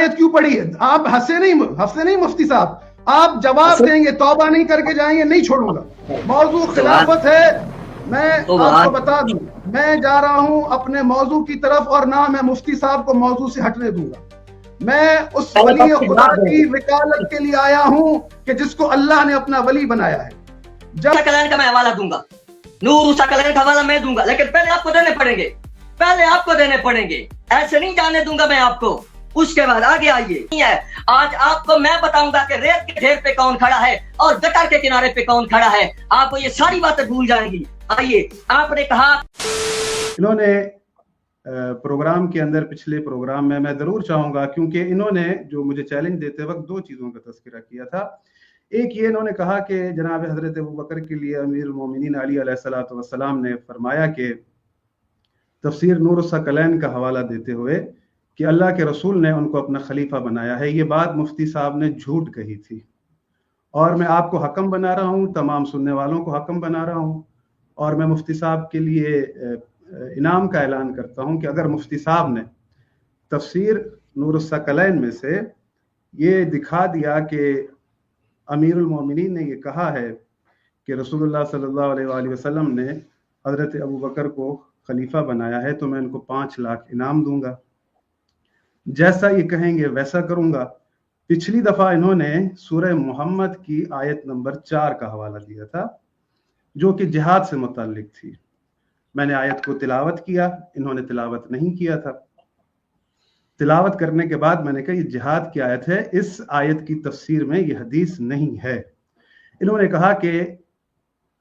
آیت کیوں پڑھی ہے؟ آپ ہنسے نہیں مفتی صاحب، آپ جواب دیں گے، توبہ نہیں کر کے جائیں گے، نہیں چھوڑوں گا. موضوع خلافت ہے. میں آپ کو بتا دوں، میں جا رہا ہوں اپنے موضوع کی طرف، اور نہ میں مفتی صاحب کو موضوع سے ہٹنے دوں گا. میں اس ولی خدا کی وکالت کے لیے آیا ہوں کہ جس کو اللہ نے اپنا ولی بنایا ہے. کلین کا میں حوالہ دوں گا، نور اوسا کلین کا حوالہ میں دوں گا، لیکن پہلے آپ کو دینے پڑیں گے، ایسے نہیں جانے دوں گا میں آپ کو. اس کے بعد آگے آئیے. آج آپ کو میں بتاؤں گا کہ ریت کے ڈھیر پہ کون کھڑا ہے اور گٹر کے کنارے پہ کون کھڑا ہے. آپ کو یہ ساری باتیں بھول جائیں گی. آئیے، آپ نے کہا انہوں نے پروگرام کے اندر، پچھلے پروگرام میں ضرور چاہوں گا، کیونکہ انہوں نے جو مجھے چیلنج دیتے وقت دو چیزوں کا تذکرہ کیا تھا. ایک یہ انہوں نے کہا کہ جناب حضرت ابوبکر کے لیے امیر المومنین علی علیہ الصلوۃ والسلام نے فرمایا کہ تفسیر نور الثقلین کا حوالہ دیتے ہوئے کہ اللہ کے رسول نے ان کو اپنا خلیفہ بنایا ہے. یہ بات مفتی صاحب نے جھوٹ کہی تھی، اور میں آپ کو حکم بنا رہا ہوں، تمام سننے والوں کو حکم بنا رہا ہوں، اور میں مفتی صاحب کے لیے انعام کا اعلان کرتا ہوں کہ اگر مفتی صاحب نے تفسیر نور الثقلین میں سے یہ دکھا دیا کہ امیر المومنین نے یہ کہا ہے کہ رسول اللہ صلی اللہ علیہ وآلہ وسلم نے حضرت ابوبکر کو خلیفہ بنایا ہے، تو میں ان کو 5 لاکھ انعام دوں گا. جیسا یہ کہیں گے ویسا کروں گا. پچھلی دفعہ انہوں نے سورہ محمد کی آیت نمبر 4 کا حوالہ دیا تھا جو کہ جہاد سے متعلق تھی. میں نے آیت کو تلاوت کیا، انہوں نے تلاوت نہیں کیا تھا. تلاوت کرنے کے بعد میں نے کہا یہ جہاد کی آیت ہے، اس آیت کی تفسیر میں یہ حدیث نہیں ہے. انہوں نے کہا کہ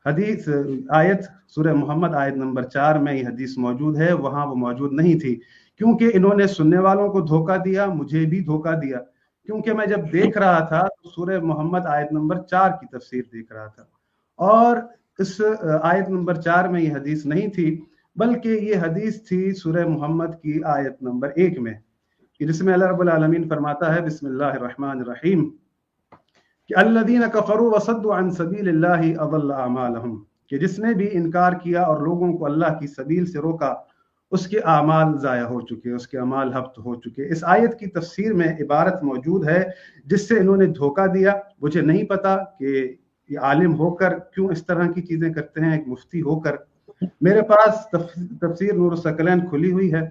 حدیث آیت سورہ محمد آیت نمبر 4 میں یہ حدیث موجود ہے، وہاں وہ موجود نہیں تھی. کیونکہ انہوں نے سننے والوں کو دھوکہ دیا، مجھے بھی دھوکہ دیا، کیونکہ میں جب دیکھ رہا تھا تو سورہ محمد آیت نمبر 4 کی تفسیر دیکھ رہا تھا، اور اس آیت نمبر 4 میں یہ حدیث نہیں تھی، بلکہ یہ حدیث تھی سورہ محمد کی آیت نمبر 1 میں، جس میں اللہ رب العالمین فرماتا ہے بسم اللہ الرحمن الرحیم کہ الذین کفروا وصدوا عن سبیل اللہ اضل اعمالہم، کہ جس نے بھی انکار کیا اور لوگوں کو اللہ کی سبیل سے روکا، اس کے اعمال ضائع ہو چکے، اس کے اعمال ہبط ہو چکے. اس آیت کی تفسیر میں عبارت موجود ہے جس سے انہوں نے دھوکہ دیا. مجھے نہیں پتا کہ یہ عالم ہو کر کیوں اس طرح کی چیزیں کرتے ہیں، ایک مفتی ہو کر. میرے پاس تفسیر نور الثقلین کھلی ہوئی ہے،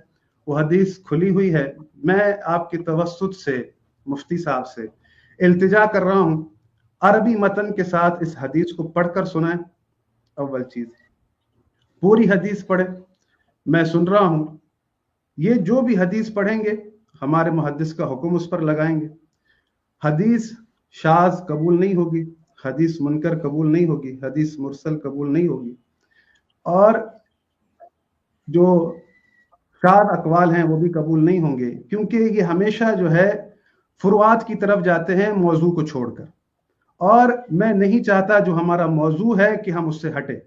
وہ حدیث کھلی ہوئی ہے. میں آپ کے توسط سے مفتی صاحب سے التجا کر رہا ہوں، عربی متن کے ساتھ اس حدیث کو پڑھ کر سنائیں. اول چیز پوری حدیث پڑھیں، میں سن رہا ہوں. یہ جو بھی حدیث پڑھیں گے ہمارے محدث کا حکم اس پر لگائیں گے. حدیث شاذ قبول نہیں ہوگی، حدیث منکر قبول نہیں ہوگی، حدیث مرسل قبول نہیں ہوگی، اور جو شاذ اقوال ہیں وہ بھی قبول نہیں ہوں گے، کیونکہ یہ ہمیشہ جو ہے فروعات کی طرف جاتے ہیں موضوع کو چھوڑ کر، اور میں نہیں چاہتا جو ہمارا موضوع ہے کہ ہم اس سے ہٹیں.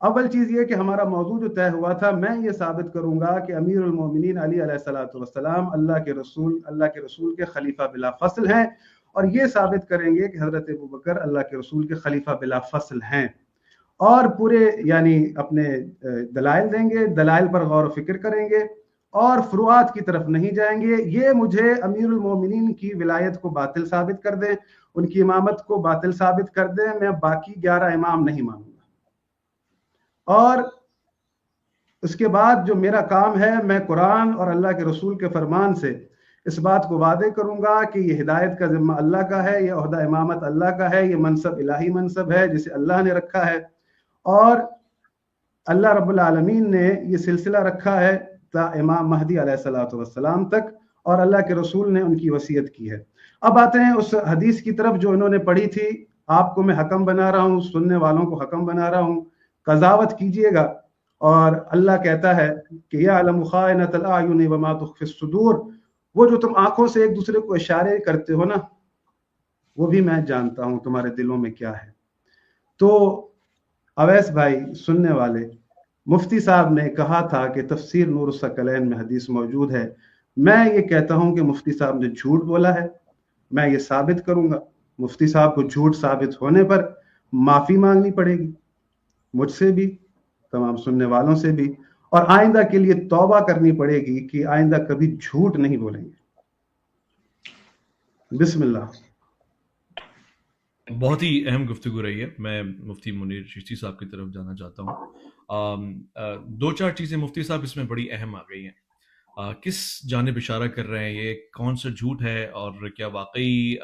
اول چیز یہ کہ ہمارا موضوع جو طے ہوا تھا، میں یہ ثابت کروں گا کہ امیر المومنین علی علیہ الصلوۃ والسلام اللہ کے رسول کے خلیفہ بلا فصل ہیں، اور یہ ثابت کریں گے کہ حضرت ابوبکر اللہ کے رسول کے خلیفہ بلا فصل ہیں، اور پورے یعنی اپنے دلائل دیں گے، دلائل پر غور و فکر کریں گے اور فروعات کی طرف نہیں جائیں گے. یہ مجھے امیر المومنین کی ولایت کو باطل ثابت کر دیں، ان کی امامت کو باطل ثابت کر دیں، میں باقی 11 امام نہیں مانوں گا. اور اس کے بعد جو میرا کام ہے، میں قرآن اور اللہ کے رسول کے فرمان سے اس بات کو وعدے کروں گا کہ یہ ہدایت کا ذمہ اللہ کا ہے، یہ عہدہ امامت اللہ کا ہے، یہ منصب الہی منصب ہے جسے اللہ نے رکھا ہے، اور اللہ رب العالمین نے یہ سلسلہ رکھا ہے تا امام مہدی علیہ الصلوۃ والسلام تک، اور اللہ کے رسول نے ان کی وصیت کی ہے. اب آتے ہیں اس حدیث کی طرف جو انہوں نے پڑھی تھی. آپ کو میں حکم بنا رہا ہوں، سننے والوں کو حکم بنا رہا ہوں، قضاوت کیجئے گا. اور اللہ کہتا ہے کہ یعلم خائنۃ الاعین وما تخفی الصدور، وہ جو تم آنکھوں سے ایک دوسرے کو اشارے کرتے ہو نا، وہ بھی میں جانتا ہوں تمہارے دلوں میں کیا ہے. تو اویس بھائی، سننے والے، مفتی صاحب نے کہا تھا کہ تفسیر نور الثقلین میں حدیث موجود ہے. میں یہ کہتا ہوں کہ مفتی صاحب نے جھوٹ بولا ہے. میں یہ ثابت کروں گا. مفتی صاحب کو جھوٹ ثابت ہونے پر معافی مانگنی پڑے گی، مجھ سے بھی، تمام سننے والوں سے بھی، اور آئندہ کے لیے توبہ کرنی پڑے گی کہ آئندہ کبھی جھوٹ نہیں بولیں گے. بسم اللہ. بہت ہی اہم گفتگو رہی ہے. میں مفتی منیر چشتی صاحب کی طرف جانا چاہتا ہوں. دو چار چیزیں مفتی صاحب اس میں بڑی اہم آ گئی ہیں. کس جانب اشارہ کر رہے ہیں؟ یہ کون سا جھوٹ ہے، اور کیا واقعی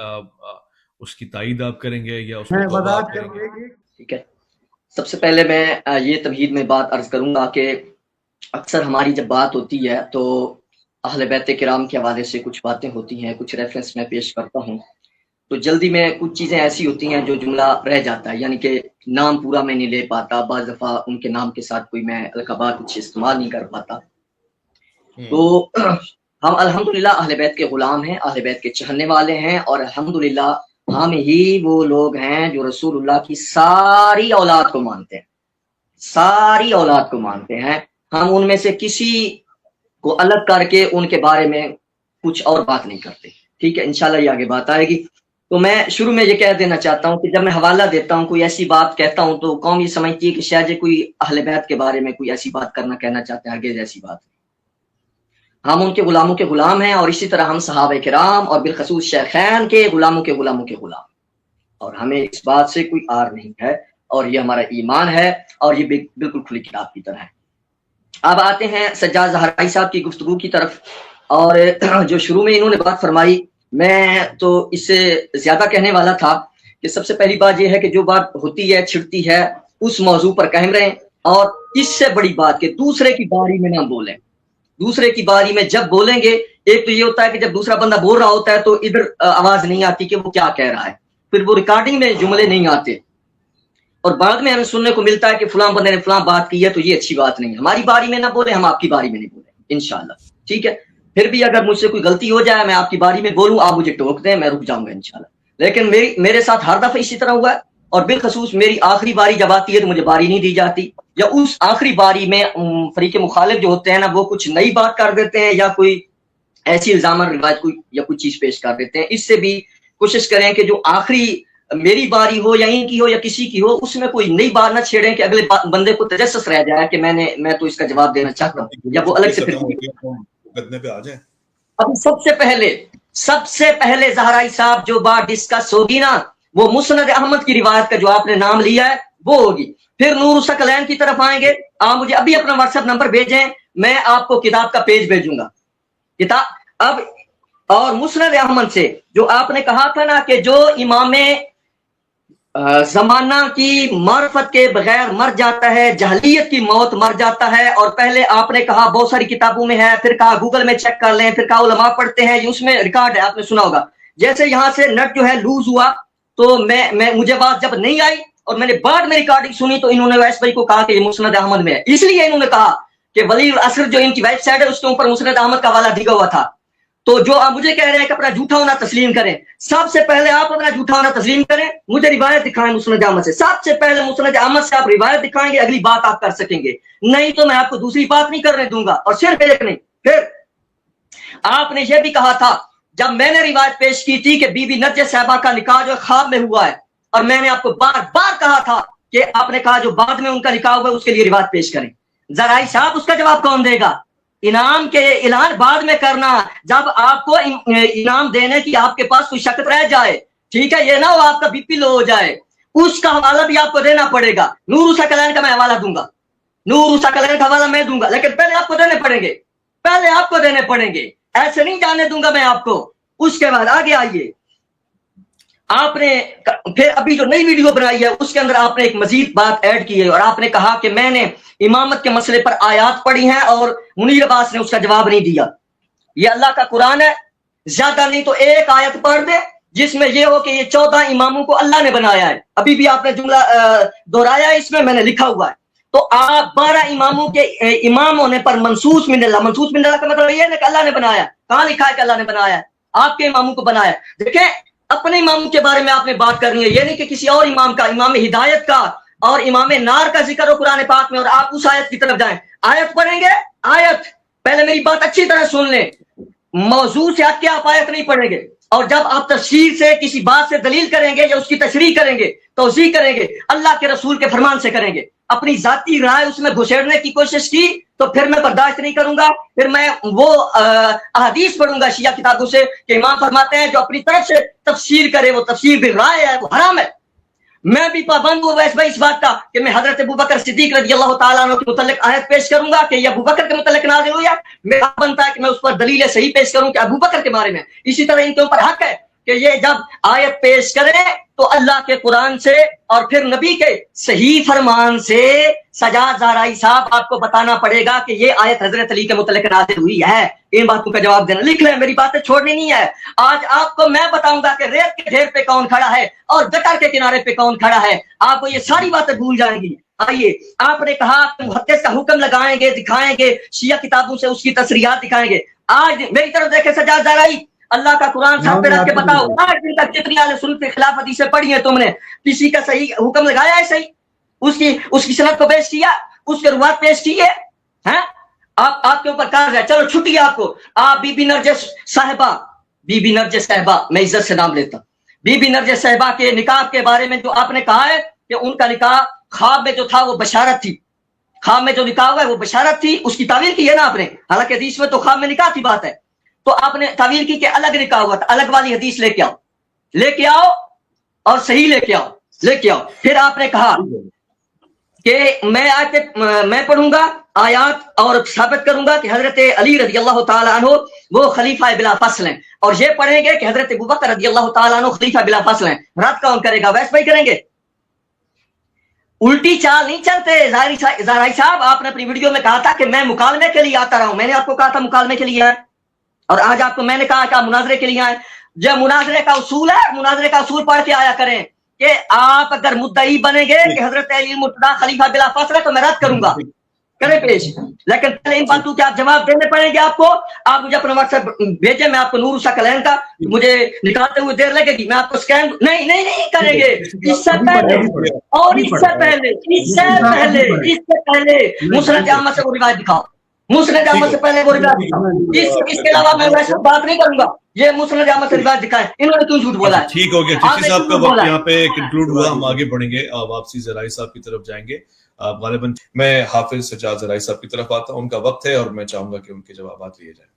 اس کی تائید آپ کریں گے یا اس میں کو وضاحت کروں گی. ٹھیک ہے، سب سے پہلے میں یہ تمہید میں بات عرض کروں گا کہ اکثر ہماری جب بات ہوتی ہے تو اہل بیت کرام کے حوالے سے کچھ باتیں ہوتی ہیں، کچھ ریفرنس میں پیش کرتا ہوں، تو جلدی میں کچھ چیزیں ایسی ہوتی ہیں جو جملہ رہ جاتا ہے، یعنی کہ نام پورا میں نہیں لے پاتا، بعض دفعہ ان کے نام کے ساتھ کوئی میں القابات کچھ استعمال نہیں کر پاتا. تو ہم الحمدللہ اہل بیت کے غلام ہیں، اہل بیت کے چاہنے والے ہیں، اور الحمدللہ ہم ہی وہ لوگ ہیں جو رسول اللہ کی ساری اولاد کو مانتے ہیں، ساری اولاد کو مانتے ہیں. ہم ان میں سے کسی کو الگ کر کے ان کے بارے میں کچھ اور بات نہیں کرتے. ٹھیک ہے، انشاءاللہ یہ آگے بات آئے گی. تو میں شروع میں یہ کہہ دینا چاہتا ہوں کہ جب میں حوالہ دیتا ہوں، کوئی ایسی بات کہتا ہوں، تو قوم یہ سمجھتی ہے کہ شاید یہ کوئی اہل بیت کے بارے میں کوئی ایسی بات کہنا چاہتے ہیں. ہرگز ایسی بات. ہم ان کے غلاموں کے غلام ہیں، اور اسی طرح ہم صحابہ کرام اور بالخصوص شیخین کے غلاموں کے غلام، اور ہمیں اس بات سے کوئی آر نہیں ہے، اور یہ ہمارا ایمان ہے، اور یہ بالکل کھلی کتاب کی طرح ہے. اب آتے ہیں سجاد زہرائی صاحب کی گفتگو کی طرف. اور جو شروع میں انہوں نے بات فرمائی، میں تو اس سے زیادہ کہنے والا تھا کہ سب سے پہلی بات یہ ہے کہ جو بات ہوتی ہے چھڑتی ہے اس موضوع پر قائم رہیں، اور اس سے بڑی بات کہ دوسرے کی باری میں نہ بولیں. دوسرے کی باری میں جب بولیں گے، ایک تو یہ ہوتا ہے کہ جب دوسرا بندہ بول رہا ہوتا ہے تو ادھر آواز نہیں آتی کہ وہ کیا کہہ رہا ہے، پھر وہ ریکارڈنگ میں جملے نہیں آتے، اور بعد میں ہمیں سننے کو ملتا ہے کہ فلاں بندے نے فلاں بات کی ہے، تو یہ اچھی بات نہیں ہے. ہماری باری میں نہ بولیں، ہم آپ کی باری میں نہیں بولیں انشاءاللہ. ٹھیک ہے، پھر بھی اگر مجھ سے کوئی غلطی ہو جائے، میں آپ کی باری میں بولوں، آپ مجھے ٹوک دیں، میں رک جاؤں گا انشاءاللہ. لیکن میرے ساتھ ہر دفعہ اسی طرح ہوا ہے، اور بالخصوص میری آخری باری جب آتی ہے تو مجھے باری نہیں دی جاتی، یا اس آخری باری میں فریق مخالف جو ہوتے ہیں نا، وہ کچھ نئی بات کر دیتے ہیں، یا کوئی ایسی الزام روایت کوئی یا کوئی چیز پیش کر دیتے ہیں. اس سے بھی کوشش کریں کہ جو آخری میری باری ہو یا ان کی ہو یا کسی کی ہو، اس میں کوئی نئی بات نہ چھیڑیں کہ اگلے بندے کو تجسس رہ جائے کہ میں تو اس کا جواب دینا چاہتا ہوں، یا وہ الگ سے پھر پہ آ جائیں. اب سب سے پہلے زہرائی صاحب جو بات ڈسکس ہوگی نا، وہ مسند احمد کی روایت کا جو آپ نے نام لیا ہے وہ ہوگی. پھر نور الثقلین کی طرف آئیں گے. آپ مجھے ابھی اپنا واٹس ایپ نمبر بھیجیں، میں آپ کو کتاب کا پیج بھیجوں گا. کتاب اب اور مسند احمد سے جو آپ نے کہا تھا نا کہ جو امام زمانہ کی معرفت کے بغیر مر جاتا ہے، جہلیت کی موت مر جاتا ہے. اور پہلے آپ نے کہا بہت ساری کتابوں میں ہے، پھر کہا گوگل میں چیک کر لیں، پھر کہا علماء پڑھتے ہیں، اس میں ریکارڈ ہے، آپ نے سنا ہوگا. جیسے یہاں سے نیٹ جو ہے لوز ہوا تو مجھے بات جب نہیں آئی اور میں نے بعد میں ریکارڈنگ سنی تو انہوں نے ویس بھائی کو کہا کہ یہ مسند احمد میں ہے. اس لیے انہوں نے کہا کہ ولی العصر جو ان کی ویب سائٹ ہے اس کے اوپر مسند احمد کا حوالہ دیا ہوا تھا. تو جو آپ مجھے کہہ رہے ہیں کہ اپنا جھوٹا ہونا تسلیم کریں، سب سے پہلے آپ اپنا جھوٹا ہونا تسلیم کریں، مجھے روایت دکھائیں مسند احمد سے. سب سے پہلے مسند احمد سے آپ روایت دکھائیں گے، اگلی بات آپ کر سکیں گے، نہیں تو میں آپ کو دوسری بات نہیں کرنے دوں گا. اور صرف ایک نہیں، پھر آپ نے یہ بھی کہا تھا جب میں نے روایت پیش کی تھی کہ بی بی نرجس صاحبہ کا نکاح جو خواب میں ہوا ہے، اور میں نے آپ کو بار بار کہا تھا کہ آپ نے کہا جو بعد میں ان کا نکاح ہوا ہے اس کے لیے روایت پیش کریں. زرائی صاحب اس کا جواب کون دے گا؟ انعام کے اعلان بعد میں کرنا، جب آپ کو انعام دینے کی آپ کے پاس کوئی شکت رہ جائے. ٹھیک ہے، یہ نہ ہو آپ کا بی پی لو ہو جائے، اس کا حوالہ بھی آپ کو دینا پڑے گا. نور الثقلین کا میں حوالہ دوں گا، نور الثقلین کا حوالہ میں دوں گا، لیکن پہلے آپ کو دینے پڑیں گے، ایسے نہیں جانے دوں گا میں آپ کو. اس کے بعد آگے آئیے، آپ نے پھر ابھی جو نئی ویڈیو بنائی ہے اس کے اندر آپ نے ایک مزید بات ایڈ کی ہے، اور آپ نے کہا کہ میں نے امامت کے مسئلے پر آیات پڑھی ہیں اور منیر عباس نے اس کا جواب نہیں دیا. یہ اللہ کا قرآن ہے، زیادہ نہیں تو ایک آیت پڑھ دے جس میں یہ ہو کہ یہ 14 اماموں کو اللہ نے بنایا ہے. ابھی بھی آپ نے جملہ دہرایا ہے، اس میں نے لکھا ہوا ہے. تو آپ 12 اماموں کے امام ہونے پر منصوص من اللہ کا مطلب یہ ہے کہ اللہ نے بنایا. کہاں لکھا ہے کہ اللہ نے بنایا؟ آپ کے اماموں کو بنایا. دیکھیں، اپنے امام کے بارے میں آپ نے بات کرنی ہے، یہ نہیں کہ کسی اور امام کا، امام ہدایت کا اور امام نار کا ذکر ہو قرآن پاک میں اور آپ اس آیت کی طرف جائیں. آیت پڑھیں گے، آیت پہلے میری بات اچھی طرح سن لیں، موضوع سے ہٹ کے آپ آیت نہیں پڑھیں گے. اور جب آپ تفسیر سے کسی بات سے دلیل کریں گے یا اس کی تشریح کریں گے، توضیح کریں گے، اللہ کے رسول کے فرمان سے کریں گے. اپنی ذاتی رائے اس میں گھسیڑنے کی کوشش کی تو تو پھر میں برداشت نہیں کروں گا. پھر میں وہ احادیث پڑھوں گا شیعہ کتابوں سے کہ امام فرماتے ہیں جو اپنی طرف سے تفسیر کرے وہ تفسیر بھی رائے ہے, وہ حرام ہے. میں بھی پابند ہوں ویسے اس بات کا کہ میں حضرت ابوبکر صدیق رضی اللہ تعالیٰ عنہ کے متعلق آیت پیش کروں گا کہ یہ ابوبکر کے متعلق نازل ہوئی ہے. میرا بنتا ہے کہ میں اس پر دلیل صحیح پیش کروں کہ ابوبکر کے بارے میں. اسی طرح ان کے اوپر حق ہے کہ یہ جب آیت پیش کرے تو اللہ کے قرآن سے اور پھر نبی کے صحیح فرمان سے سجاد زہرائی صاحب آپ کو بتانا پڑے گا کہ یہ آیت حضرت علی کے متعلق نازل ہوئی ہے. ان باتوں کا جواب دینا, لکھ لیں, میری باتیں چھوڑنی نہیں ہے. آج آپ کو میں بتاؤں گا کہ ریت کے ڈھیر پہ کون کھڑا ہے اور گٹر کے کنارے پہ کون کھڑا ہے. آپ کو یہ ساری باتیں بھول جائیں گی. آئیے, آپ نے کہا کہ محدث کا حکم لگائیں گے, دکھائیں گے, شیعہ کتابوں سے اس کی تصریحات دکھائیں گے. آج میری طرف دیکھیں سجاد زہرائی, اللہ کا قرآن سب پہ رکھ کے بتاؤ آج دن تک کتنی اہل سنت کے خلاف حدیثیں پڑھی ہیں تم نے, کسی کا صحیح حکم لگایا ہے, صحیح اس کی سند کو پیش کیا, اس کے روایت پیش کی ہے. آپ کے اوپر قرض ہے, چلو چھٹی آپ کو. آپ بی بی نرجس صاحبہ, میں عزت سے نام لیتا, بی بی نرجس صاحبہ کے نکاح کے بارے میں جو آپ نے کہا ہے کہ ان کا نکاح خواب میں جو تھا وہ بشارت تھی, خواب میں جو نکاح ہوا ہے وہ بشارت تھی, اس کی تعویل کی ہے نا آپ نے. حالانکہ حدیث میں تو خواب میں نکاح کی بات ہے, تو آپ نے تعویل کی کہ الگ نکاح ہوا تھا. الگ والی حدیث لے کے آؤ اور صحیح لے کے آؤ. پھر آپ نے کہا کہ میں پڑھوں گا آیات اور ثابت کروں گا کہ حضرت علی رضی اللہ تعالیٰ عنہ وہ خلیفہ بلا فصل ہیں, اور یہ پڑھیں گے کہ حضرت ابوبکر رضی اللہ تعالیٰ عنہ خلیفہ بلا فصل ہیں. رد کون کرے گا؟ ویسے بھائی کریں گے. الٹی چال نہیں چلتے. زہرائی صاحب, آپ نے اپنی ویڈیو میں کہا تھا کہ میں مکالمے کے لیے آتا رہا ہوں. میں نے آپ کو کہا تھا مکالمے کے لیے آئے, اور آج آپ کو میں نے کہا کہ آپ مناظرے کے لیے آئے. جب مناظرے کا اصول ہے, مناظرے کا اصول پڑھ کے آیا کریں کہ آپ اگر مدعی بنیں گے کہ حضرت علی مرتضیٰ خلیفہ بلا فصل ہے تو میں رد کروں گا, کریں پیش. لیکن پہلے ان باتوں کے آپ جواب دینے پڑیں گے. آپ کو, آپ مجھے اپنا واٹس ایپ بھیجیں, میں آپ کو نور کلین کا مجھے نکالتے ہوئے دیر لگے گی, میں آپ کو اسکین نہیں کریں گے. اس سے پہلے مسند احمد سے وہ روایت دکھاؤ, مسند احمد سے پہلے وہ روایت دکھاؤ. اس کے علاوہ میں ویسے بات نہیں کروں گا. یہ مسند احمد سے روایت دکھائیں, انہوں نے کیوں جھوٹ بولا ہے. ٹھیک ہو گیا, چشتی صاحب کا وقت یہاں پہ کنکلوڈ ہوا. ہم آگے بڑھیں گے, واپسی زہرائی صاحب کی طرف جائیں گے. غالباً میں حافظ سجاد زہرائی صاحب کی طرف آتا ہوں, ان کا وقت ہے اور میں چاہوں گا کہ ان کے جوابات لیے جائیں.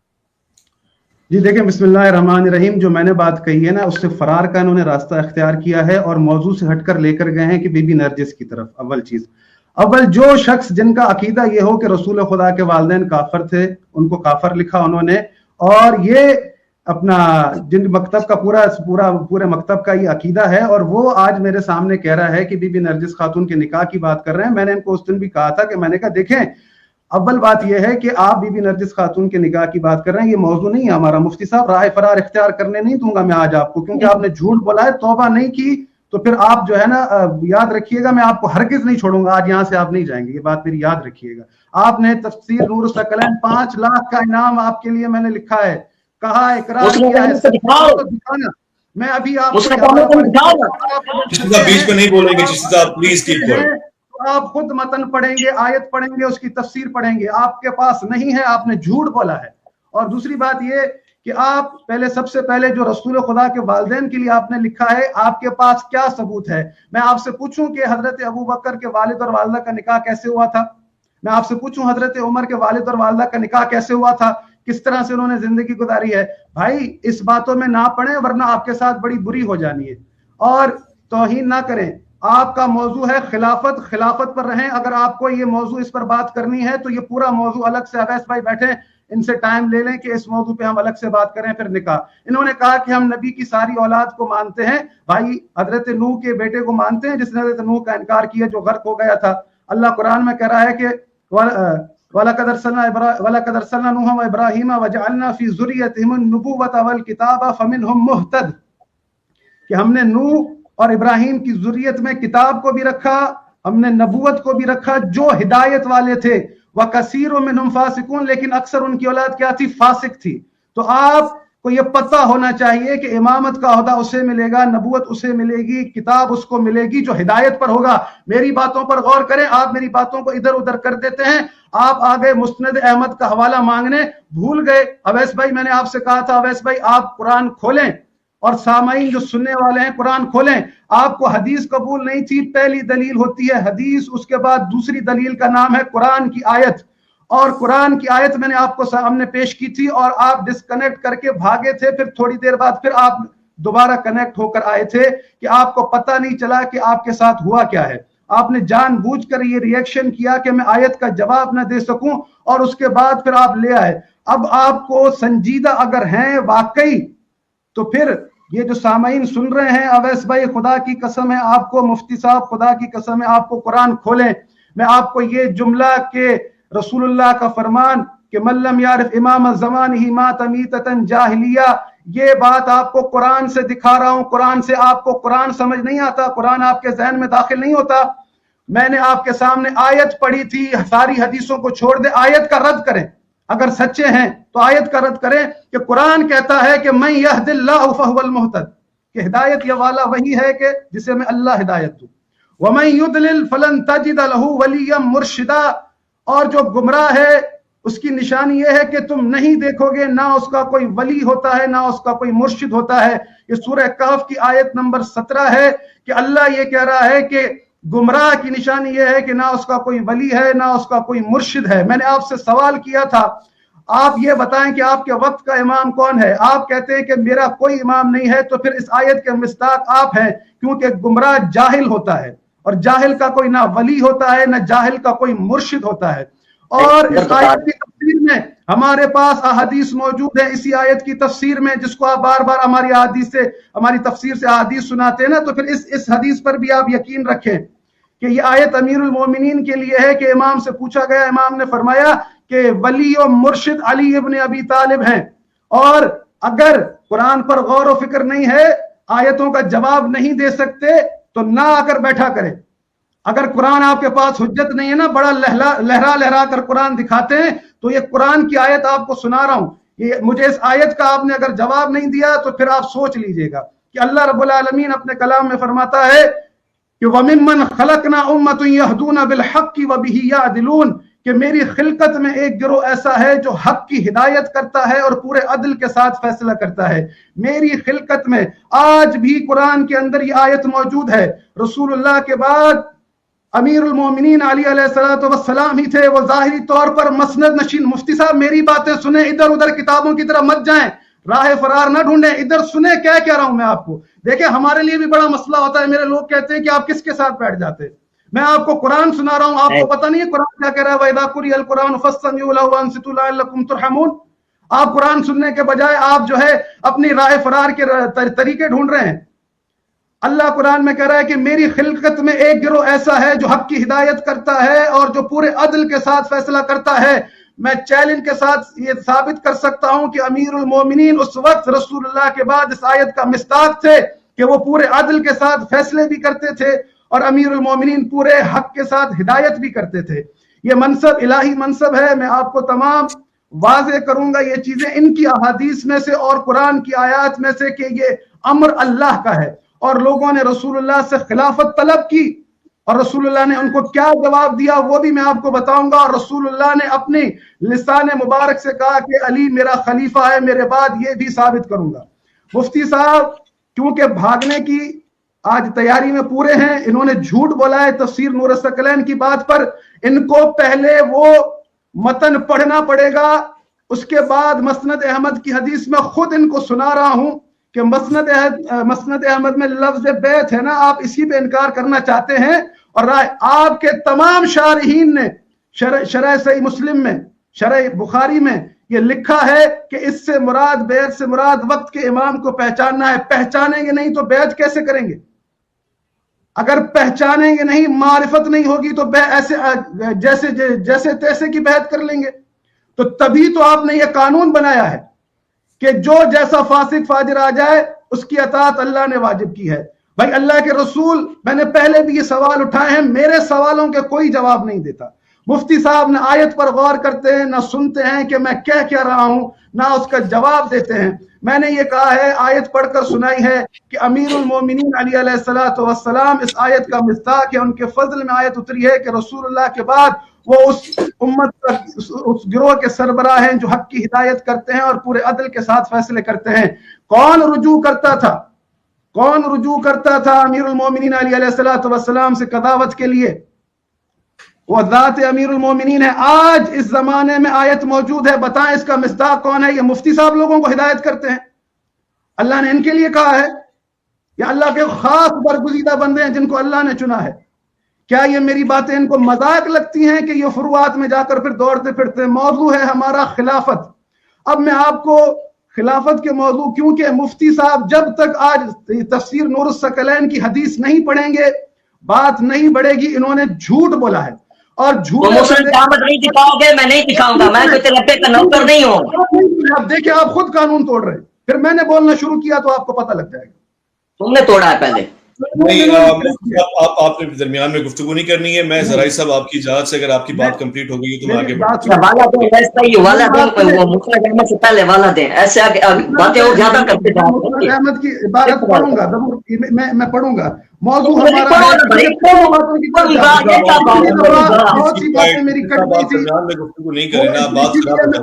جی دیکھیں, بسم اللہ الرحمن الرحیم. جو میں نے بات کہی ہے نا, اس سے فرار کا انہوں نے راستہ اختیار کیا ہے اور موضوع سے ہٹ کر لے کر گئے ہیں کہ بی بی نرجس کی طرف. اول جو شخص جن کا عقیدہ یہ ہو کہ رسول خدا کے والدین کافر تھے, ان کو کافر لکھا انہوں نے, اور یہ اپنا جن مکتب کا پورے مکتب کا یہ عقیدہ ہے, اور وہ آج میرے سامنے کہہ رہا ہے کہ بی بی نرجس خاتون کے نکاح کی بات کر رہے ہیں. میں نے ان کو اس دن بھی کہا تھا کہ میں نے کہا دیکھیں, اول بات یہ ہے کہ آپ بی بی نرجس خاتون کے نکاح کی بات کر رہے ہیں, یہ موضوع نہیں ہے ہمارا. مفتی صاحب, راہ فرار اختیار کرنے نہیں دوں گا میں آج آپ کو, کیونکہ آپ نے جھوٹ بولا ہے, توبہ نہیں کی تو پھر آپ جو ہے نا, یاد رکھیے گا, میں آپ کو ہرگز نہیں چھوڑوں گا. آج یہاں سے آپ نہیں جائیں گے, یہ بات میری یاد رکھیے گا. آپ نے تفسیر نور الثقلین 5 لاکھ کا انعام آپ کے لیے میں نے لکھا ہے, کہا اقرار کیا ہے, تو دکھانا. میں ابھی آپ بیچ میں نہیں بولیں گے چشتی صاحب, پلیز کیپ گوئنگ. آپ خود متن پڑھیں گے, آیت پڑھیں گے, اس کی تفسیر پڑھیں گے. آپ کے پاس نہیں ہے, آپ نے جھوٹ بولا ہے. اور دوسری بات یہ کہ آپ سب سے پہلے جو رسول خدا کے والدین کے لیے آپ نے لکھا ہے, آپ کے پاس کیا ثبوت ہے؟ میں آپ سے پوچھوں کہ حضرت ابوبکر کے والد اور والدہ کا نکاح کیسے ہوا تھا؟ میں آپ سے پوچھوں حضرت عمر کے والد اور والدہ کا نکاح کیسے ہوا تھا؟ کس طرح سے انہوں نے زندگی گزاری ہے؟ بھائی اس باتوں میں نہ پڑھیں, ورنہ آپ کے ساتھ بڑی بری ہو جانی ہے. اور توہین نہ کریں. آپ کا موضوع ہے خلافت پر رہیں. اگر آپ کو یہ موضوع اس پر بات کرنی ہے تو یہ پورا موضوع الگ سے, اویس بھائی بیٹھے, ان سے ٹائم لے لیں کہ اس موضوع پہ ہم الگ سے بات کریں. پھر نکاح, انہوں نے کہا کہ ہم نبی کی ساری اولاد کو مانتے ہیں. بھائی حضرت نوح کے بیٹے کو مانتے ہیں جس نے حضرت نوح کا انکار کیا, جو غرق ہو گیا تھا. اللہ قرآن میں کہہ رہا ہے کہ وَلَقَدْ أَرْسَلْنَا نُوحًا وَإِبْرَاهِيمَ وَجَعَلْنَا فِي ذُرِّيَّتِهِمُ النُّبُوَّةَ وَالْكِتَابَ فَمِنْهُمْ مُهْتَدٍ, کہ ہم نے نوح اور ابراہیم کی ذریت میں کتاب کو بھی رکھا, ہم نے نبوت کو بھی رکھا, جو ہدایت والے تھے. وَكَثِيرٌ مِّنْهُمْ فَاسِقُونَ, لیکن اکثر ان کی اولاد کیا تھی؟ فاسق تھی. تو آپ کو یہ پتہ ہونا چاہیے کہ امامت کا عہدہ اسے ملے گا, نبوت اسے ملے گی, کتاب اس کو ملے گی جو ہدایت پر ہوگا. میری باتوں پر غور کریں, آپ میری باتوں کو ادھر ادھر کر دیتے ہیں. آپ آگئے مسند احمد کا حوالہ مانگنے, بھول گئے. اویس بھائی, میں نے آپ سے کہا تھا اویس بھائی آپ قرآن کھولیں, اور سامعین جو سننے والے ہیں قرآن کھولیں. آپ کو حدیث قبول نہیں تھی, پہلی دلیل ہوتی ہے حدیث, اس کے بعد دوسری دلیل کا نام ہے قرآن کی آیت. اور قرآن کی آیت میں نے آپ کو سامنے پیش کی تھی اور آپ ڈسکنیکٹ کر کے بھاگے تھے، پھر تھوڑی دیر بعد پھر آپ دوبارہ کنیکٹ ہو کر آئے تھے کہ آپ کو پتہ نہیں چلا کہ آپ کے ساتھ ہوا کیا ہے. آپ نے جان بوجھ کر یہ ریئیکشن کیا کہ میں آیت کا جواب نہ دے سکوں اور اس کے بعد پھر آپ لے آئے. اب آپ کو سنجیدہ اگر ہیں واقعی تو پھر یہ جو سامعین سن رہے ہیں، اویس بھائی خدا کی قسم ہے آپ کو، مفتی صاحب خدا کی قسم ہے آپ کو قرآن کھولیں. میں آپ کو یہ جملہ کہ رسول اللہ کا فرمان کہ من لم یعرف امام زمانہ مات میتۃ جاہلیہ، یہ بات آپ کو قرآن سے دکھا رہا ہوں. قرآن سے آپ کو قرآن سمجھ نہیں آتا، قرآن آپ کے ذہن میں داخل نہیں ہوتا. میں نے آپ کے سامنے آیت پڑھی تھی، ساری حدیثوں کو چھوڑ دیں، آیت کا رد کریں. اگر سچے ہیں تو آیت کا رد کریں کہ قرآن کہتا ہے کہ من یہد اللہ فہو المہتد، کہ ہدایت یہ والا وہی ہے کہ جسے میں اللہ ہدایت دوں. ومن یضلل فلن تجد له ولیا مرشدا، اور جو گمراہ ہے اس کی نشانی یہ ہے کہ تم نہیں دیکھو گے نہ اس کا کوئی ولی ہوتا ہے نہ اس کا کوئی مرشد ہوتا ہے. یہ سورہ کہف کی آیت نمبر 17 ہے کہ اللہ یہ کہہ رہا ہے کہ گمراہ کی نشانی یہ ہے کہ نہ اس کا کوئی ولی ہے نہ اس کا کوئی مرشد ہے. میں نے آپ سے سوال کیا تھا، آپ یہ بتائیں کہ آپ کے وقت کا امام کون ہے؟ آپ کہتے ہیں کہ میرا کوئی امام نہیں ہے. تو پھر اس آیت کے مصداق آپ ہیں، کیونکہ گمراہ جاہل ہوتا ہے اور جاہل کا کوئی نہ ولی ہوتا ہے نہ جاہل کا کوئی مرشد ہوتا ہے. اور اس آیت کی تفسیر میں ہمارے پاس احادیث موجود ہیں، اسی آیت کی تفسیر میں، جس کو آپ بار بار ہماری احادیث سے، ہماری تفسیر سے احادیث سناتے ہیں نا، تو پھر اس حدیث پر بھی آپ یقین رکھیں کہ یہ آیت امیر المومنین کے لیے ہے کہ امام سے پوچھا گیا، امام نے فرمایا کہ ولی و مرشد علی ابن ابی طالب ہیں. اور اگر قرآن پر غور و فکر نہیں ہے، آیتوں کا جواب نہیں دے سکتے تو نہ آ کر بیٹھا کریں. اگر قرآن آپ کے پاس حجت نہیں ہے نا، بڑا لہرا لہرا کر قرآن دکھاتے ہیں، تو یہ قرآن کی آیت آپ کو سنا رہا ہوں. یہ مجھے اس آیت کا آپ نے اگر جواب نہیں دیا تو پھر آپ سوچ لیجئے گا کہ اللہ رب العالمین اپنے کلام میں فرماتا ہے کہ وَمِمَّنْ خَلَقْنَا أُمَّةٌ يَهْدُونَ بِالْحَقِّ وَبِهِ يَعْدِلُونَ، کہ میری خلقت میں ایک گروہ ایسا ہے جو حق کی ہدایت کرتا ہے اور پورے عدل کے ساتھ فیصلہ کرتا ہے. میری خلقت میں آج بھی قرآن کے اندر یہ آیت موجود ہے. رسول اللہ کے بعد امیر المومنین علی علیہ السلام ہی تھے، وہ ظاہری طور پر مسند نشین. مفتی صاحب میری باتیں سنیں، ادھر ادھر کتابوں کی طرف مت جائیں، راہ فرار نہ ڈھونڈیں، ادھر سنیں کیا کہہ رہا ہوں میں آپ کو. دیکھیں ہمارے لیے بھی بڑا مسئلہ ہوتا ہے، میرے لوگ کہتے ہیں کہ آپ کس کے ساتھ بیٹھ جاتے ہیں. میں آپ کو قرآن سنا رہا ہوں، آپ کو پتہ نہیں ہے قرآن کیا کہہ رہا ہے؟ وَإِذَا قُرِئَ الْقُرْآنُ فَاسْتَمِعُوا لَهُ وَأَنصِتُوا لَعَلَّكُمْ تُرْحَمُونَ. آپ قرآن سننے کے بجائے آپ جو ہے اپنی راہ فرار کے طریقے ڈھونڈ رہے ہیں. اللہ قرآن میں کہہ رہا ہے کہ میری خلقت میں ایک گروہ ایسا ہے جو حق کی ہدایت کرتا ہے اور جو پورے عدل کے ساتھ فیصلہ کرتا ہے. میں چیلنج کے ساتھ یہ ثابت کر سکتا ہوں کہ امیر المومنین اس وقت رسول اللہ کے بعد اس آیت کا مصداق تھے کہ وہ پورے عدل کے ساتھ فیصلے بھی کرتے تھے اور امیر المومنین پورے حق کے ساتھ ہدایت بھی کرتے تھے. یہ منصب الہی منصب ہے. میں آپ کو تمام واضح کروں گا یہ چیزیں ان کی احادیث میں سے اور قرآن کی آیات میں سے کہ یہ امر اللہ کا ہے اور لوگوں نے رسول اللہ سے خلافت طلب کی اور رسول اللہ نے ان کو کیا جواب دیا وہ بھی میں آپ کو بتاؤں گا. اور رسول اللہ نے اپنی لسان مبارک سے کہا کہ علی میرا خلیفہ ہے میرے بعد، یہ بھی ثابت کروں گا. مفتی صاحب کیونکہ بھاگنے کی آج تیاری میں پورے ہیں، انہوں نے جھوٹ بولا ہے تفسیر نور الثقلین کی بات پر. ان کو پہلے وہ متن پڑھنا پڑے گا، اس کے بعد مسند احمد کی حدیث میں خود ان کو سنا رہا ہوں کہ مسند احمد میں لفظ بیت ہے نا، آپ اسی پہ انکار کرنا چاہتے ہیں. اور آپ کے تمام شارحین نے شرح صحیح مسلم میں، شرح بخاری میں یہ لکھا ہے کہ اس سے مراد بیت سے مراد وقت کے امام کو پہچاننا ہے. پہچانیں گے نہیں تو بیت کیسے کریں گے؟ اگر پہچانیں گے نہیں، معرفت نہیں ہوگی تو ایسے جیسے تیسے کی بیعت کر لیں گے. تو تبھی تو آپ نے یہ قانون بنایا ہے کہ جو جیسا فاسق فاجر آ جائے اس کی اطاعت اللہ نے واجب کی ہے. بھائی اللہ کے رسول، میں نے پہلے بھی یہ سوال اٹھائے ہیں، میرے سوالوں کے کوئی جواب نہیں دیتا. مفتی صاحب نہ آیت پر غور کرتے ہیں، نہ سنتے ہیں کہ میں کیا رہا ہوں، نہ اس کا جواب دیتے ہیں. میں نے یہ کہا ہے، آیت پڑھ کر سنائی ہے کہ امیر المومنین علی علیہ السلام اس آیت کا مصداق ہے. ان کے فضل میں آیت اتری ہے کہ رسول اللہ کے بعد وہ اس امت اس گروہ کے سربراہ ہیں جو حق کی ہدایت کرتے ہیں اور پورے عدل کے ساتھ فیصلے کرتے ہیں. کون رجوع کرتا تھا امیر المومنین علی علیہ السلام سے قضاوت کے لیے؟ وہ ذات امیر المومنین ہے. آج اس زمانے میں آیت موجود ہے, بتائیں اس کا مصداق کون ہے؟ یہ مفتی صاحب لوگوں کو ہدایت کرتے ہیں, اللہ نے ان کے لیے کہا ہے, یا اللہ کے خاص برگزیدہ بندے ہیں جن کو اللہ نے چنا ہے؟ کیا یہ میری باتیں ان کو مذاق لگتی ہیں کہ یہ فروعات میں جا کر پھر دوڑتے پھرتے؟ موضوع ہے ہمارا خلافت. اب میں آپ کو خلافت کے موضوع, کیونکہ مفتی صاحب جب تک آج تفسیر نور الثقلین کی حدیث نہیں پڑھیں گے بات نہیں بڑھے گی. انہوں نے جھوٹ بولا ہے, اور جھوٹ نہیں دکھاؤ گے, میں نہیں دکھاؤں گا, میں تو تیرے پہ کا نوکر نہیں ہوں. اب دیکھیں آپ خود قانون توڑ رہے ہیں, پھر میں نے بولنا شروع کیا تو آپ کو پتہ لگ جائے گا. تم نے توڑا ہے پہلے. نہیں, آپ نے درمیان میں گفتگو نہیں کرنی ہے. میں ذرائع صاحب آپ کی اجازت سے اگر آپ کی بات کمپلیٹ ہو گئی ہے تو میں آگے احمد کی عبارت پڑھوں گا, میں پڑھوں گا. موضوع ہمارا بہت سی باتیں میری کٹ گئی تھی, گفتگو نہیں کریں نا,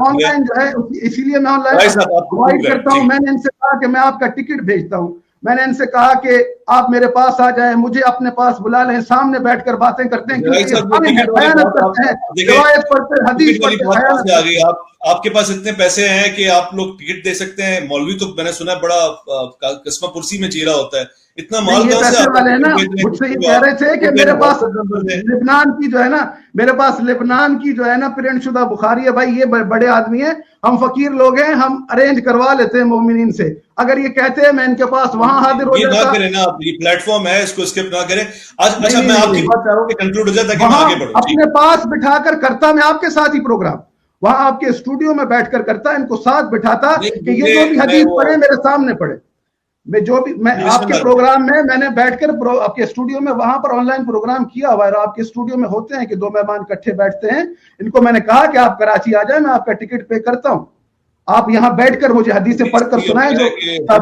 آن لائن جو ہے اسی لیے میں آن لائن پرووائڈ کرتا ہوں. میں نے ان سے کہا کہ میں آپ کا ٹکٹ بھیجتا ہوں. میں نے ان سے کہا کہ آپ میرے پاس آ جائیں, مجھے اپنے پاس بلا لیں, سامنے بیٹھ کر باتیں کرتے ہیں, آپ کے پاس اتنے پیسے ہیں کہ آپ لوگ ٹکٹ دے سکتے ہیں. مولوی تو میں نے سنا بڑا قسمہ پرسی میں چیرا ہوتا ہے, اتنا مال کہاں سے والے ہیں نا. مجھ سے یہ کہہ رہے تھے کہ میرے پاس لبنان کی جو ہے نا, میرے پاس لبنان کی جو ہے نا پرنٹ شدہ بخاری ہے. بھائی یہ بڑے آدمی ہیں, ہم فقیر لوگ ہیں, ہم ارینج کروا لیتے ہیں مومنین سے. اگر یہ کہتے ہیں میں ان کے پاس وہاں حاضر ہو جاتا. یہ نہ کریں نا, یہ پلیٹ فارم ہے, اس کو اسکپ نہ کریں. اچھا میں آپ کی بات چاہ رہا ہوں کہ کنکلوڈ ہو جائے تاکہ میں آگے بڑھوں. اپنے پاس بٹھا کر کرتا میں آپ کے ساتھ ہی پروگرام, وہاں آپ کے اسٹوڈیو میں بیٹھ کر کرتا, ان کو ساتھ بٹھاتا کہ یہ جو بھی حدیث پڑھے میرے سامنے پڑھے. میں آپ کے پروگرام میں نے بیٹھ کر آپ کے اسٹوڈیو میں وہاں پر آن لائن پروگرام کیا ہوا ہے. آپ کے اسٹوڈیو میں ہوتے ہیں کہ دو مہمان اکٹھے بیٹھتے ہیں. ان کو میں نے کہا کہ آپ کراچی آ جائیں, میں آپ کا ٹکٹ پے کرتا ہوں, آپ یہاں بیٹھ کر مجھے حدیثیں پڑھ کر سنائیں, جو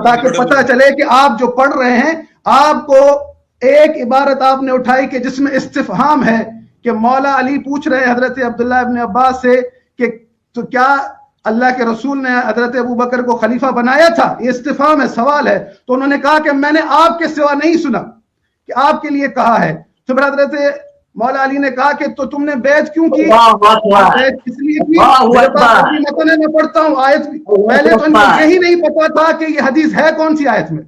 تاکہ پتہ چلے کہ آپ جو پڑھ رہے ہیں. آپ کو ایک عبارت آپ نے اٹھائی کہ جس میں استفہام ہے کہ مولا علی پوچھ رہے ہیں حضرت عبداللہ ابن عباس سے کہ تو کیا اللہ کے رسول نے حضرت ابو بکر کو خلیفہ بنایا تھا؟ یہ استفہام ہے, سوال ہے. تو انہوں نے کہا کہ میں نے آپ کے سوا نہیں سنا کہ آپ کے لیے کہا ہے. تو پھر حضرت مولا علی نے کہا کہ تو تم نے بیعت کیوں کی؟ اس لیے میں پڑھتا ہوں آیت. پہلے تو ان کو یہی نہیں پتا تھا کہ یہ حدیث ہے کون سی آیت میں.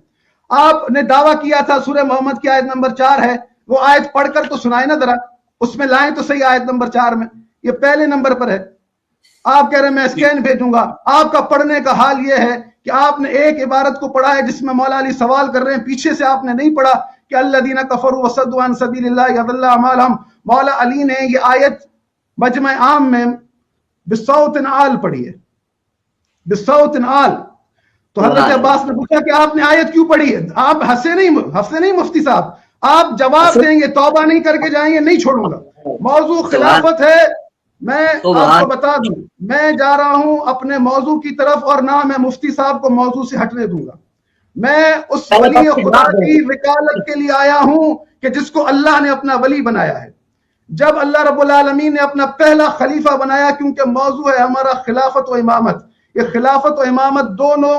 آپ نے دعویٰ کیا تھا سورہ محمد کی آیت نمبر 4 ہے, وہ آیت پڑھ کر تو سنائے نا ذرا, اس میں لائیں تو صحیح آیت نمبر 4 میں. یہ پہلے نمبر پر ہے. آپ کہہ رہے ہیں میں اسکین بھیجوں گا. آپ کا پڑھنے کا حال یہ ہے کہ آپ نے ایک عبارت کو پڑھا ہے جس میں مولا علی سوال کر رہے ہیں, پیچھے سے آپ نے نہیں پڑھا کہ الذین کفروا وصدوا عن سبیل اللہ اضل اعمالهم. مولا علی نے یہ آیت مجمع عام میں بصوت عال پڑھی ہے, بصوت عال. تو حضرت عباس نے پوچھا کہ آپ نے آیت کیوں پڑھی ہے؟ آپ ہنسے نہیں مفتی صاحب, آپ جواب دیں گے, توبہ نہیں کر کے جائیں گے, نہیں چھوڑوں گا. موضوع خلافت ہے. میں آپ کو بتا دوں, میں جا رہا ہوں اپنے موضوع کی طرف, اور نہ میں مفتی صاحب کو موضوع سے ہٹنے دوں گا. میں اس ولی خدا کی وکالت کے لیے آیا ہوں کہ جس کو اللہ نے اپنا ولی بنایا ہے. جب اللہ رب العالمین نے اپنا پہلا خلیفہ بنایا, کیونکہ موضوع ہے ہمارا خلافت و امامت, یہ خلافت و امامت دونوں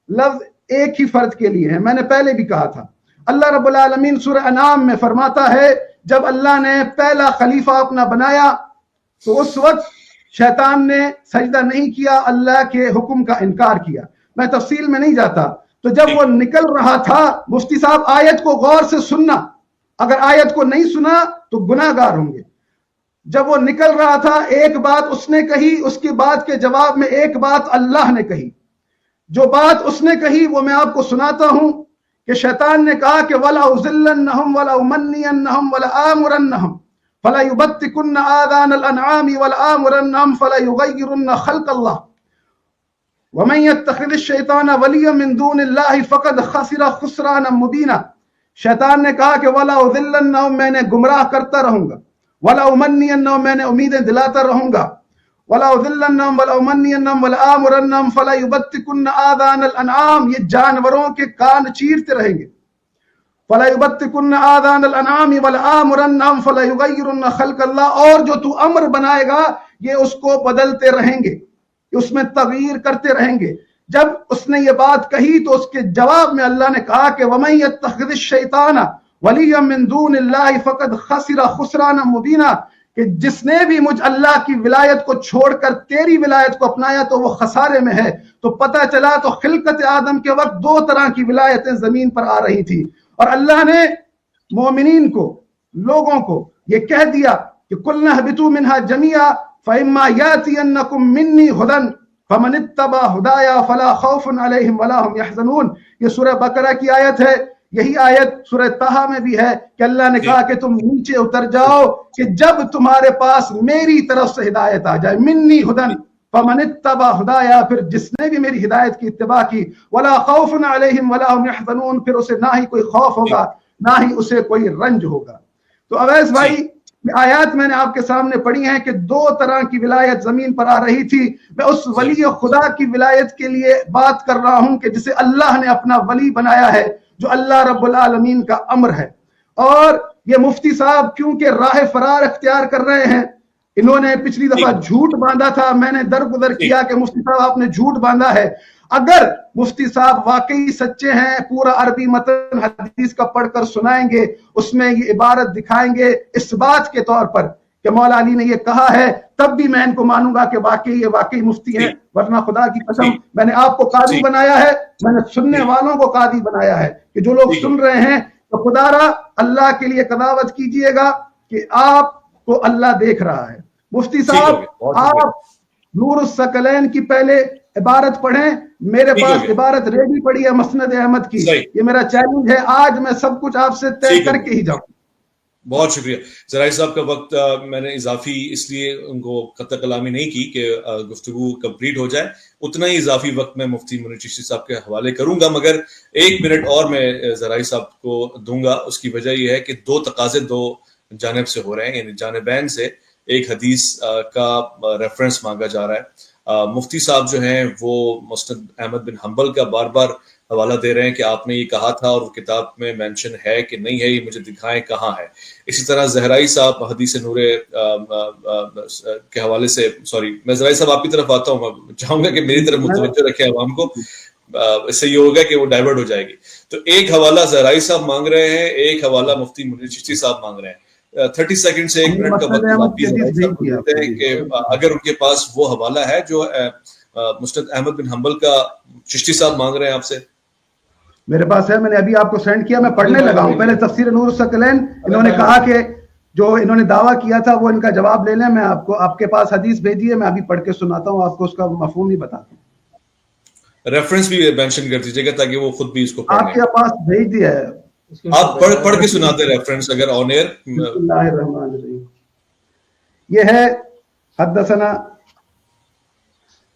لفظ ایک ہی فرد کے لیے ہیں. میں نے پہلے بھی کہا تھا, اللہ رب العالمین سورہ انعام میں فرماتا ہے جب اللہ نے پہلا خلیفہ اپنا بنایا تو اس وقت شیطان نے سجدہ نہیں کیا, اللہ کے حکم کا انکار کیا. میں تفصیل میں نہیں جاتا. تو جب وہ نکل رہا تھا, مفتی صاحب آیت کو غور سے سننا, اگر آیت کو نہیں سنا تو گناہ گار ہوں گے. جب وہ نکل رہا تھا ایک بات اس نے کہی, اس کی بات کے جواب میں ایک بات اللہ نے کہی. جو بات اس نے کہی وہ میں آپ کو سناتا ہوں کہ شیطان نے کہا کہ وَلَأُضِلَّنَّهُمْ وَلَأُمَنِّيَنَّهُمْ وَلَآمُرَنَّهُمْ فَلَيُبَتِّكُنَّ آذَانَ الْأَنْعَامِ وَلَآمُرَنَّهُمْ فَلَيُغَيِّرُنَّ خَلْقَ اللَّهِ وَمَنْ يَتَّخِذِ الشَّيْطَانَ وَلِيًّا مِنْ دُونِ اللَّهِ فَقَدْ خَسِرَ خُسْرَانًا مُبِينًا. شیطان نے کہا کہ وَلَأُضِلَّنَّهُمْ, میں نے گمراہ کرتا رہوں گا, وَلَأُمَنِّيَنَّهُمْ, میں نے امیدیں دلاتا رہوں گا, وَلَأُضِلَّنَّهُمْ وَلَأُمَنِّيَنَّهُمْ وَلَآمُرَنَّهُمْ فَلَيُبَتِّكُنَّ آذَانَ الْأَنْعَامِ, یہ جانوروں کے کان چیرتے رہیں گے. فَلَيُبَتِّكُنَّ آذَانَ الْأَنْعَامِ وَلَآمُرَنَّهُمْ فَلَيُغَيِّرُنَّ خَلْقَ اللَّهِ, اور جو تو امر بنائے گا یہ اس کو بدلتے رہیں گے, اس میں تغییر کرتے رہیں گے. جب اس نے یہ بات کہی تو اس کے جواب میں اللہ نے کہا کہ وَمَن يَتَّخِذِ الشَّيْطَانَ وَلِيًّا مِن دُونِ اللَّهِ فَقَدْ خَسِرَ خُسْرَانًا مُبِينًا, کہ جس نے بھی مجھ اللہ کی ولایت کو چھوڑ کر تیری ولایت کو اپنایا تو وہ خسارے میں ہے. تو پتہ چلا تو خلقت آدم کے وقت دو طرح کی ولایتیں زمین پر آ رہی تھی, اور اللہ نے مومنین کو, لوگوں کو یہ کہہ دیا کہ قُلْنَا اهْبِطُوا مِنْهَا جَمِيعًا فَإِمَّا يَأْتِيَنَّكُم مِّنِّي هُدًى فَمَنِ اتَّبَعَ هُدَايَا فَلَا خَوْفٌ عَلَيْهِمْ وَلَا هُمْ يَحْزَنُونَ. یہ سورہ بقرہ کی آیت ہے. یہی آیت سورہ طٰہٰ میں بھی ہے کہ اللہ نے کہا کہ تم نیچے اتر جاؤ کہ جب تمہارے پاس میری طرف سے ہدایت آ جائے. مِنِّي هُدًى فَمَنِ اتَّبَعَ هُدَايَا, پھر جس نے بھی میری ہدایت کی اتباع کی, وَلَا خَوْفٌ عَلَيْهِمْ وَلَا هُمْ يَحْزَنُونَ, پھر اسے نہ ہی کوئی خوف ہوگا نہ ہی اسے کوئی رنج ہوگا. تو اویس بھائی آیات میں نے آپ کے سامنے پڑھی ہیں کہ دو طرح کی ولایت زمین پر آ رہی تھی. میں اس ولی خدا کی ولایت کے لیے بات کر رہا ہوں کہ جسے اللہ نے اپنا ولی بنایا ہے, جو اللہ رب العالمین کا امر ہے. اور یہ مفتی صاحب کیونکہ راہ فرار اختیار کر رہے ہیں, انہوں نے پچھلی دفعہ جھوٹ باندھا تھا, میں نے درگزر کیا کہ مفتی صاحب آپ نے جھوٹ باندھا ہے. اگر مفتی صاحب واقعی سچے ہیں, پورا عربی متن حدیث کا پڑھ کر سنائیں گے, اس میں یہ عبارت دکھائیں گے اس بات کے طور پر کہ مولا علی نے یہ کہا ہے, تب بھی میں ان کو مانوں گا کہ واقعی یہ واقعی مفتی ہیں. ورنہ خدا کی قسم میں نے آپ کو قاضی بنایا ہے, میں نے سننے والوں کو قاضی بنایا ہے کہ جو لوگ سن رہے ہیں تو خدا را اللہ کے لیے قضاوت کیجئے گا کہ آپ کو اللہ دیکھ رہا ہے. مفتی صاحب آپ نور الثقلین کی پہلے عبارت پڑھیں, میرے پاس عبارت ریڈی پڑی ہے مسند احمد کی. یہ میرا چیلنج ہے, آج میں سب کچھ آپ سے طے کر کے ہی جاؤں. بہت شکریہ زرعی صاحب کا وقت میں نے اضافی اس لیے ان کو قطع کلامی نہیں کی کہ گفتگو کمپلیٹ ہو جائے, اتنا ہی اضافی وقت میں مفتی منیر چشتی صاحب کے حوالے کروں گا, مگر 1 منٹ اور میں زرعی صاحب کو دوں گا. اس کی وجہ یہ ہے کہ 2 تقاضے 2 جانب سے ہو رہے ہیں, یعنی جانبین سے ایک حدیث کا ریفرنس مانگا جا رہا ہے. مفتی صاحب جو ہیں وہ مسند احمد بن حنبل کا بار بار حوالہ دے رہے ہیں کہ آپ نے یہ کہا تھا اور کتاب میں مینشن ہے کہ نہیں ہے, یہ مجھے دکھائیں کہاں ہے. اسی طرح زہرائی صاحب حدیث نور کے حوالے سے, سوری میں زہرائی صاحب آپ کی طرف آتا ہوں, میں چاہوں گا کہ میری طرف متوجہ رکھیں عوام کو, اس سے یہ ہوگا کہ وہ ڈائیورٹ ہو جائے گی. تو ایک حوالہ زہرائی صاحب مانگ رہے ہیں, ایک حوالہ مفتی منیر چشتی صاحب مانگ رہے ہیں. 30 سیکنڈ سے 1 منٹ کا وقت دیتے ہیں کہ اگر ان کے پاس وہ حوالہ ہے جو مسند احمد بن حنبل کا چشتی صاحب مانگ رہے ہیں آپ سے. میرے پاس ہے, میں نے ابھی آپ کو سینڈ کیا, میں پڑھنے لگا ہوں. پہلے تفسیر نور الثقلین انہوں نے کہا کہ جو انہوں نے دعویٰ کیا تھا وہ ان کا جواب لے لیں. میں آپ کو, آپ کے پاس حدیث بھیجیے, میں ابھی پڑھ کے سناتا ہوں آپ کو, اس کا مفہوم بھی بتاتا ہوں. ریفرنس بھی مینشن کر دیجیے گا تاکہ وہ خود بھی اس کو پڑھ لیں. آپ کے پاس بھیج دیا ہے, آپ پڑھ کے سناتے ریفرنس اگر آن ایئر. بسم اللہ الرحمن الرحیم. یہ ہے حدثنا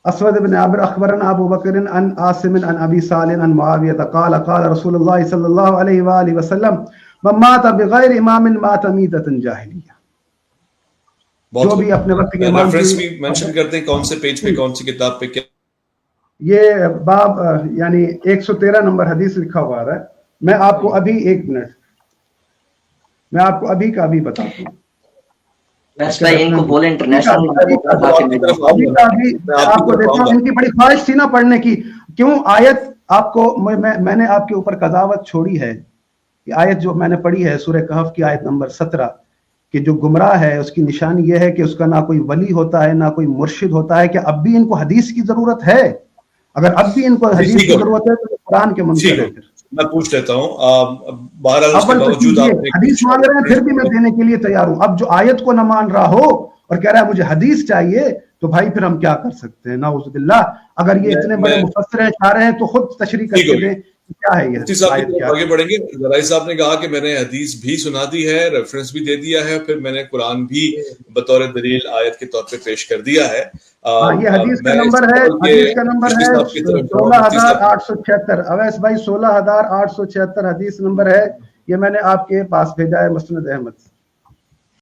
اسود بن عامر اخبرنا ابو بکر عن عاصم عن ابی صالح عن معاویہ قال قال رسول اللہ صلی اللہ علیہ وآلہ وسلم من مات بغیر امام مات میتۃ جاہلیہ. جو بھی اپنے وقت کے امام, ریفرنس بھی مینشن کرتے ہیں کون سے پیج پہ, کون سی کتاب پہ. کیا یہ باب یعنی 113 نمبر حدیث لکھا ہوا ہے. میں آپ کو ابھی 1 منٹ, میں آپ کو ابھی کا ابھی بتاتا ہوں. ان کو بولے انٹرنیشنل آپ کو دیکھا, ان کی بڑی خواہش تھی نا پڑھنے کی. کیوں آیت آپ کو میں نے آپ کے اوپر قضاوت چھوڑی ہے. یہ آیت جو میں نے پڑھی ہے سورہ کہف کی آیت نمبر 17 کہ جو گمراہ ہے اس کی نشانی یہ ہے کہ اس کا نہ کوئی ولی ہوتا ہے نہ کوئی مرشد ہوتا ہے. کہ اب بھی ان کو حدیث کی ضرورت ہے؟ اگر اب بھی ان کو حدیث کی ضرورت ہے تو قرآن کے منکر ہے. میں پوچھ لیتا ہوں, بہرحال اس کے باوجود حدیث مانگ رہے ہیں, پھر بھی میں دینے کے لیے تیار ہوں. اب جو آیت کو نہ مان رہا ہو اور کہہ رہا ہے مجھے حدیث چاہیے, تو بھائی پھر ہم کیا کر سکتے ہیں؟ نعوذ باللہ. اگر یہ اتنے بڑے مفسر ہیں, اشارے ہیں, تو خود تشریح کر کے دیں کیا ہے. یہ آگے بڑھیں گے. زرعی صاحب نے کہا کہ میں نے حدیث بھی سنا دی ہے, ریفرنس بھی دے دیا ہے, پھر میں نے قرآن بھی بطور دلیل آیت کے طور پہ پیش کر دیا ہے. یہ حدیث کا نمبر ہے, حدیث کا نمبر ہے 16876. اویس بھائی 16876 حدیث نمبر ہے. یہ میں نے آپ کے پاس بھیجا ہے مسند احمد.